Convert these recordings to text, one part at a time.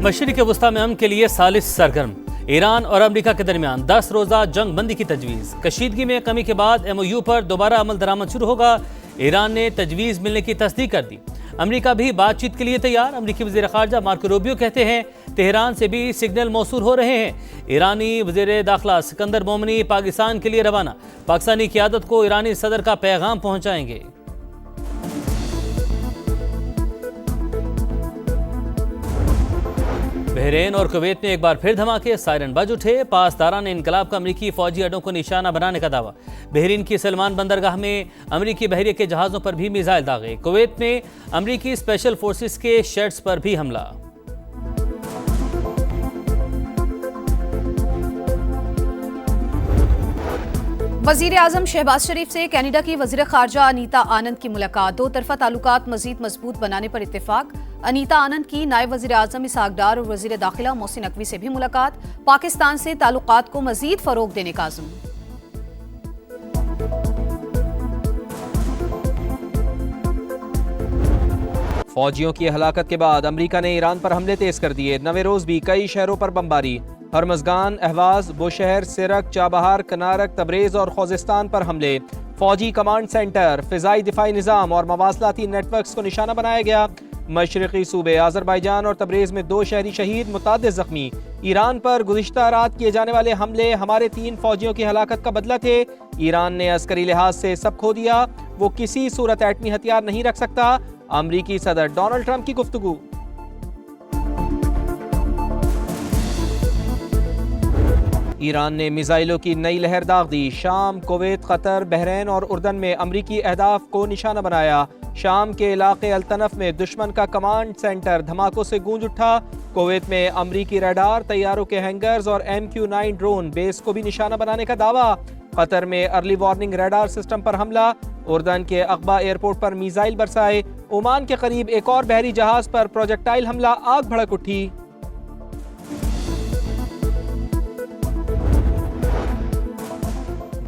मशरिक़ वस्ता में अमन के लिए सालिस सरगर्म। ईरान और अमेरिका के दरमियान 10 रोज़ा जंग बंदी की तजवीज़। कशीदगी में कमी के बाद MOU पर दोबारा अमल दरामद शुरू होगा। ईरान ने तजवीज़ मिलने की तस्दीक कर दी। अमेरिका भी बातचीत के लिए तैयार। अमेरिकी वज़ीर ख़ारजा मार्को रूबियो कहते हैं तेहरान से भी सिग्नल मौसूल हो रहे हैं। ईरानी वज़ीर दाखिला सिकंदर मोमनी पाकिस्तान के लिए रवाना। पाकिस्तानी क़यादत को ईरानी सदर का पैगाम पहुँचाएंगे। बहरीन और कुवैत में एक बार फिर धमाके, सायरन बज उठे। पासदारान इनकलाब का अमरीकी फौजी अड्डों को निशाना बनाने का दावा। बहरीन की सलमान बंदरगाह में अमरीकी बहरिया के जहाज़ों पर भी मिसाइल दागे। कुवैत में अमरीकी स्पेशल फोर्सेस के शेड्स पर भी हमला। वज़ीर आज़म शहबाज शरीफ से कनाडा की वज़ीर ख़ारजा अनीता आनंद की मुलाकात। दो तरफ़ा ताल्लुकात मज़ीद मजबूत बनाने पर इत्तेफाक। अनीता आनंद की नायब वज़ीर आज़म इसहाक डार और वज़ीर दाखिला मोहसिन नकवी से भी मुलाकात। पाकिस्तान से ताल्लुकात को मज़ीद फ़रोग़ देने का अज़्म। फौजियों की हलाकत के बाद अमरीका ने ईरान पर हमले तेज कर दिए। नवे रोज भी कई शहरों पर बमबारी। हरमज़गान, अहवाज, बुशहर, सिरक, चाबहार, कनारक, तबरेज और खोजिस्तान पर हमले। फौजी कमांड सेंटर, फ़िज़ाई दिफाई निज़ाम और मवासलाती नेटवर्क्स को निशाना बनाया गया। मशरक़ी सूबे आज़रबाईजान और तबरेज में 2 शहरी शहीद, मुतादिद ज़ख्मी। ईरान पर गुज़िश्ता रात किए जाने वाले हमले हमारे 3 फौजियों की हलाकत का बदला थे। ईरान ने अस्करी लिहाज से सब खो दिया, वो किसी सूरत एटमी हथियार नहीं रख सकता। अमरीकी सदर डोनाल्ड ट्रंप की गुफ्तगू। ईरान ने मिसाइलों की नई लहर दाग दी। शाम, कुवैत, कतर, बहरीन और उर्दन में अमरीकी अहदाफ को निशाना बनाया। शाम के इलाके अल्तनफ में दुश्मन का कमांड सेंटर धमाकों से गूंज उठा। कुवैत में अमरीकी रडार, तैयारों के हैंगर्स और MQ-9 ड्रोन बेस को भी निशाना बनाने का दावा। कतर में अर्ली वार्निंग रडार सिस्टम पर हमला। उर्दन के अक़बा एयरपोर्ट पर मिसाइल बरसाए। ओमान के करीब एक और बहरी जहाज पर प्रोजेक्टाइल हमला, आग भड़क उठी।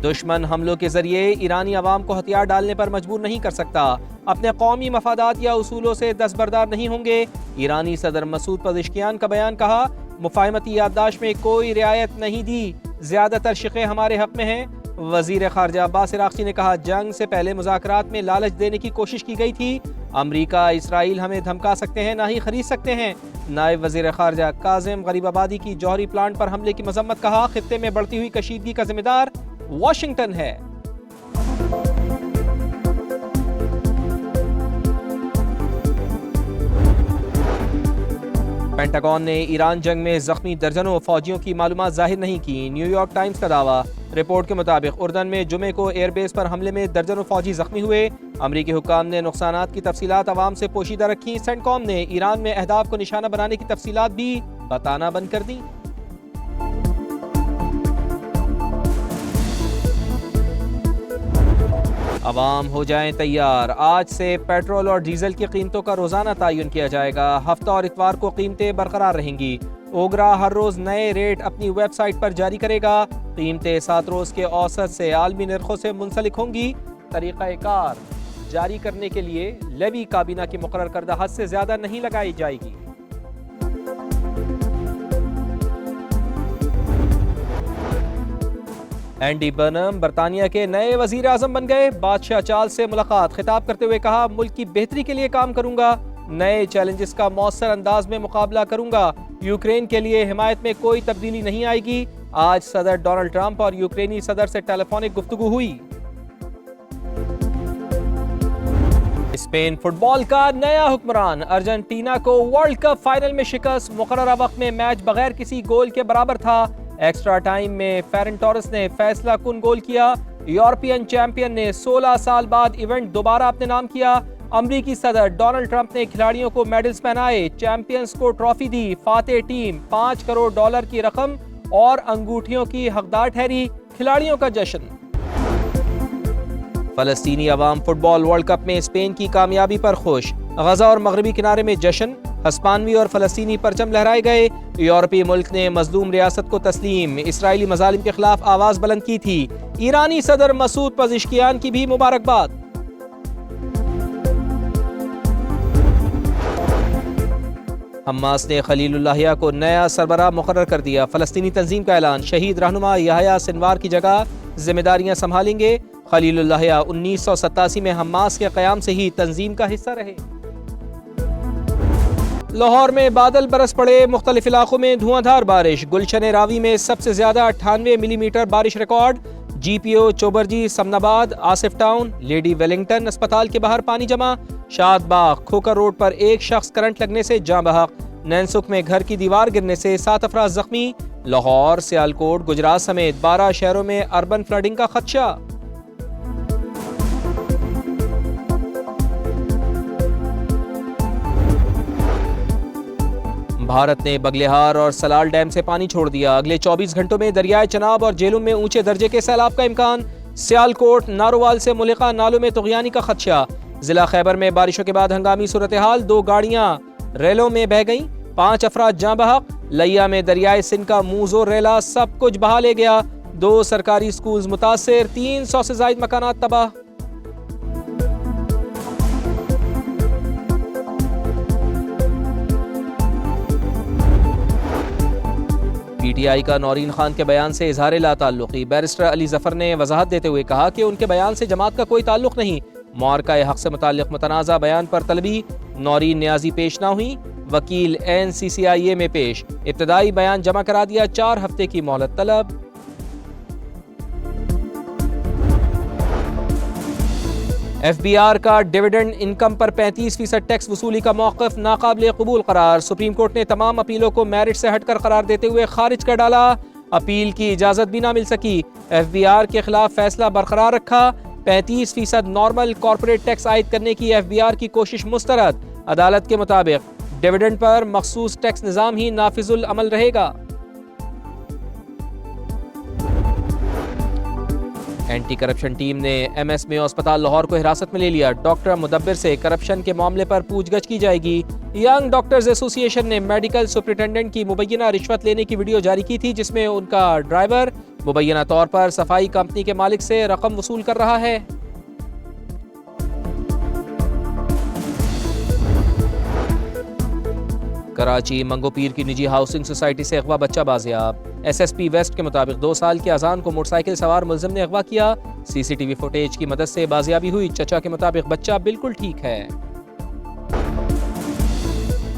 दुश्मन हमलों के जरिए ईरानी अवाम को हथियार डालने पर मजबूर नहीं कर सकता। अपने कौमी मफादात या उसूलों से दस्तबरदार नहीं होंगे। ईरानी सदर मसूद पज़ेश्कियान का बयान। कहा, मुफाहमती याददाश्त में कोई रियायत नहीं दी, ज्यादातर शिक़े हमारे हक में हैं। वज़ीर ख़ारजा अब्बास इराक़ची ने कहा, जंग से पहले मुज़ाकरात में लालच देने की कोशिश की गई थी। अमरीका, इसराइल हमें धमका सकते हैं, ना ही खरीद सकते हैं। नायब वज़ीर ख़ारजा काज़िम गरीबाबादी की जौहरी प्लांट पर हमले की मजम्मत। कहा, खित्ते में बढ़ती हुई कशीदगी का जिम्मेदार वाशिंगटन है। पेंटागन ने ईरान जंग में जख्मी दर्जनों फौजियों की मालूमात जाहिर नहीं की। न्यूयॉर्क टाइम्स का दावा। रिपोर्ट के मुताबिक उर्दन में जुमे को एयरबेस पर हमले में दर्जनों फौजी जख्मी हुए। अमरीकी हुक्काम ने नुकसानात की तफसीलात अवाम से पोशीदा रखी। सेंटकॉम ने ईरान में अहदाफ को निशाना बनाने की तफसीलात भी बताना बंद कर दी। अवाम हो जाएं तैयार। आज से पेट्रोल और डीजल की कीमतों का रोजाना तयन किया जाएगा। हफ्ता और इतवार को कीमतें बरकरार रहेंगी। ओगरा हर रोज नए रेट अपनी वेबसाइट पर जारी करेगा। कीमतें 7 रोज के औसत से आलमी नरखों से मुंसलिक होंगी। तरीक़ाकार जारी करने के लिए लेवी काबीना की मुकर्रर करदा हद से ज्यादा नहीं लगाई जाएगी। एंडी बर्नम बरतानिया के नए वजीर आजम बन गए। बादशाह चार्ल्स से मुलाकात। खिताब करते हुए कहा, मुल्क की बेहतरी के लिए काम करूंगा, नए चैलेंजेस का मौसर अंदाज में मुकाबला करूंगा। यूक्रेन के लिए हिमायत में कोई तब्दीली नहीं आएगी। आज सदर डोनाल्ड ट्रंप और यूक्रेनी सदर से टेलीफोनिक गुफ्तगू हुई। स्पेन फुटबॉल का नया हुक्मरान। अर्जेंटीना को वर्ल्ड कप फाइनल में शिकस्त। मुकर्ररा वक्त में मैच बगैर किसी गोल के बराबर था। एक्स्ट्रा टाइम में फेरन टोरेस ने फैसला कुन गोल किया। यूरोपियन चैंपियन ने 16 साल बाद इवेंट दोबारा अपने नाम किया। अमरीकी सदर डोनाल्ड ट्रंप ने खिलाड़ियों को मेडल्स पहनाए। चैंपियंस को ट्रॉफी दी। फातेह टीम $5 करोड़ की रकम और अंगूठियों की हकदार ठहरी। खिलाड़ियों का जश्न। फलस्तीनी अवाम फुटबॉल वर्ल्ड कप में स्पेन की कामयाबी पर खुश। गजा और मगरबी किनारे में जश्न। हस्पानवी और फलस्तीनी परचम लहराए गए। यूरोपीय मुल्क ने मजलूम रियासत को तस्लीम। इसराइली मजालिम के खिलाफ आवाज बुलंद की थी। ईरानी सदर मसूद पज़ेश्कियान की भी मुबारकबाद। हमास ने खलीलुल्लाह को नया सरबराह मुकर्रर कर दिया। फ़लस्तीनी तंजीम का ऐलान, शहीद रहनुमा याहया सिनवार की जगह जिम्मेदारियां संभालेंगे। खलीलुल्लाह 1987 में हमास के क़याम से ही तंजीम का हिस्सा रहे। लाहौर में बादल बरस पड़े, मुख्तलिफ इलाकों में धुआंधार बारिश। गुलशन रावी में सबसे ज्यादा 98 मिलीमीटर बारिश record. GPO Chauburji, Samanabad, Asif town, Lady Willingdon अस्पताल के बाहर पानी जमा। शादबाग, खोकर रोड पर एक शख्स करंट लगने से जाँ बहक। नैनसुख में घर की दीवार गिरने से 7 अफराद जख्मी। लाहौर, सियालकोट, गुजरात समेत 12 शहरों में अर्बन फ्लडिंग का खदशा। भारत ने बगलेहार और सलाल डैम से पानी छोड़ दिया। अगले 24 घंटों में दरियाए चनाब और जेलों में ऊंचे दर्जे के सैलाब का इम्कान। सियालकोट, नारोवाल से मुल्का नालों में तुगयानी का खदशा। जिला खैबर में बारिशों के बाद हंगामी सूरत हाल, 2 गाड़ियां रेलों में बह गईं, 5 अफराद जाँ बहक। लिया में दरियाए सिंध का मूजो रेला सब कुछ बहा ले गया। 2 सरकारी स्कूल मुतासर, 300 से ज्यादा मकानात तबाह। PTI का नौरीन खान के बयान से इजहार लाताल्लुकी। बैरिस्टर अली जफर ने वजाहत देते हुए कहा कि उनके बयान से जमात का कोई ताल्लुक नहीं। मुआरका हक से मुताल्लिक मुतनाज़ा बयान पर तलबी नौरीन न्याजी पेश ना हुई। वकील NCCIA में पेश, इब्तदाई बयान जमा करा दिया। 4 हफ्ते की मोहलत तलब। FBR का डिविडेंड इनकम पर 35% टैक्स वसूली का मौक़िफ़ नाकाबिले कबूल करार। सुप्रीम कोर्ट ने तमाम अपीलों को मेरिट से हटकर करार देते हुए खारिज कर डाला। अपील की इजाज़त भी ना मिल सकी। FBR के खिलाफ फैसला बरकरार रखा। 35% नॉर्मल कॉर्पोरेट टैक्स आयद करने की FBR की कोशिश मुस्तरद। अदालत के मुताबिक डिविडेंड पर मखसूस टैक्स निज़ाम ही नाफिजुल अमल रहेगा। एंटी करप्शन टीम ने MSMO अस्पताल लाहौर को हिरासत में ले लिया। डॉक्टर मुदब्बिर से करप्शन के मामले पर पूछगछ की जाएगी। यंग डॉक्टर्स एसोसिएशन ने मेडिकल सुपरिटेंडेंट की मुबैना रिश्वत लेने की वीडियो जारी की थी, जिसमें उनका ड्राइवर मुबैना तौर पर सफाई कंपनी के मालिक से रकम वसूल कर रहा है। कराची मंगोपीर की निजी हाउसिंग सोसाइटी से अगवा बच्चा बाजियाब। SSP वेस्ट के मुताबिक 2 साल के अजान को मोटरसाइकिल सवार मुलजिम ने अगवा किया। CCTV फुटेज की मदद से बाजियाबी हुई। चचा के मुताबिक बच्चा बिल्कुल ठीक है।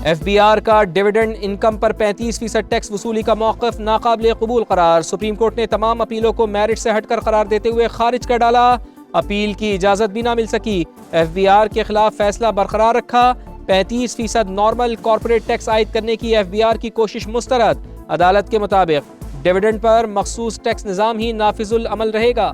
FBR का डिविडेंड इनकम पर 35% टैक्स वसूली का मौक़िफ़ नाकाबिले कबूल करार। सुप्रीम कोर्ट ने तमाम अपीलों को मेरिट से हटकर करार देते हुए खारिज कर डाला। अपील की इजाज़त भी ना मिल सकी। FBR के खिलाफ फैसला बरकरार रखा। 35% नॉर्मल कॉर्पोरेट टैक्स आयद करने की FBR की कोशिश मुस्तरद। अदालत के मुताबिक डिविडेंड पर मखसूस टैक्स निज़ाम ही नाफिजुल अमल रहेगा।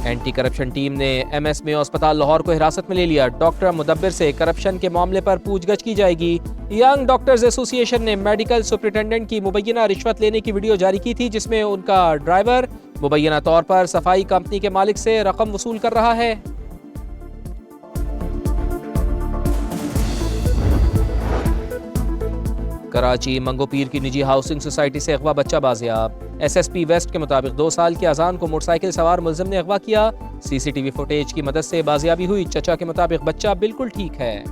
एंटी करप्शन टीम ने MSMO अस्पताल लाहौर को हिरासत में ले लिया। डॉक्टर मुदब्बिर से करप्शन के मामले पर पूछगछ की जाएगी। यंग डॉक्टर्स एसोसिएशन ने मेडिकल सुपरिटेंडेंट की मुबैना रिश्वत लेने की वीडियो जारी की थी, जिसमें उनका ड्राइवर मुबैना तौर पर सफाई कंपनी के मालिक से रकम वसूल कर रहा है। कराची मंगोपीर की निजी हाउसिंग सोसाइटी से अगवा बच्चा बाजियाब। SSP वेस्ट के मुताबिक 2 साल के अजान को मोटरसाइकिल सवार मुलजिम ने अगवा किया। CCTV फुटेज की मदद से बाजियाबी हुई। चचा के मुताबिक बच्चा बिल्कुल ठीक है।